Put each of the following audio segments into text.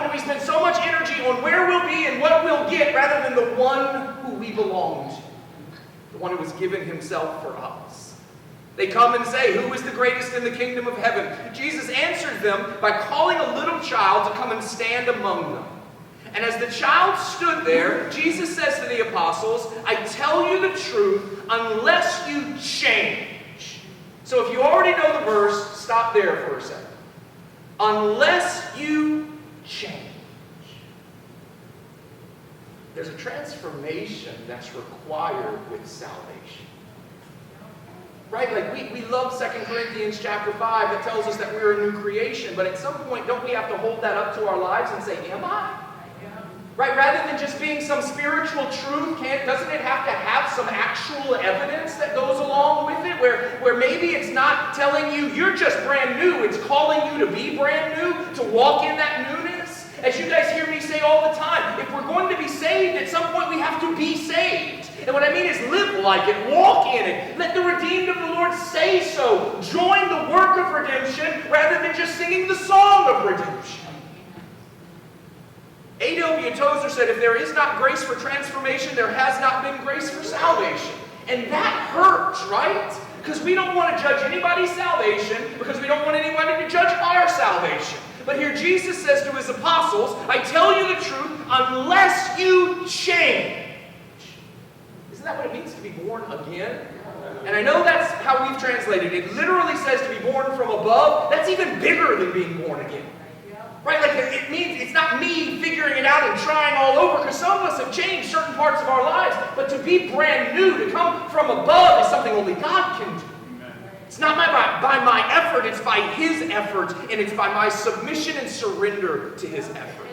when we spend so much energy on where we'll be and what we'll get rather than the one who we belong to, the one who has given himself for us. They come and say, who is the greatest in the kingdom of heaven? Jesus answered them by calling a little child to come and stand among them. And as the child stood there, Jesus says to the apostles, I tell you the truth, unless you change. So if you already know the verse, stop there for a second. Unless you change. There's a transformation that's required with salvation. Right? Like we love 2 Corinthians chapter 5 that tells us that we're a new creation, but at some point, don't we have to hold that up to our lives and say, am I? Right? Rather than just being some spiritual truth, doesn't it have to have some actual evidence that goes along with it? Where maybe it's not telling you you're just brand new, it's calling you to be brand new, to walk in that newness. As you guys hear me say all the time, if we're going to be saved, at some point we have to be saved. And what I mean is live like it, walk in it. Let the redeemed of the Lord say so. Join the work of redemption rather than just singing the song of redemption. A.W. Tozer said, if there is not grace for transformation, there has not been grace for salvation. And that hurts, right? Because we don't want to judge anybody's salvation, because we don't want anybody to judge our salvation. But here Jesus says to his apostles, I tell you the truth, unless you change. Isn't that what it means to be born again? And I know that's how we've translated it. It literally says to be born from above. That's even bigger than being born again. Right? Like it means it's not me figuring it out and trying all over, because some of us have changed certain parts of our lives. But to be brand new, to come from above, is something only God can do. It's not by my effort, it's by his effort, and it's by my submission and surrender to his effort.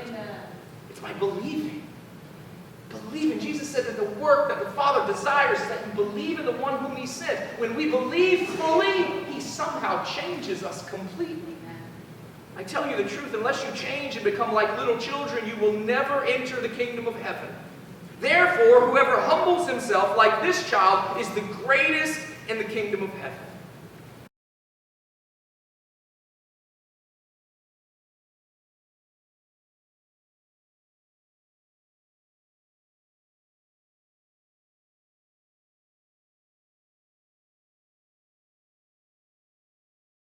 It's by believing. Believing. Jesus said that the work that the Father desires is that you believe in the one whom he sent. When we believe fully, he somehow changes us completely. I tell you the truth, unless you change and become like little children, you will never enter the kingdom of heaven. Therefore, whoever humbles himself like this child is the greatest in the kingdom of heaven.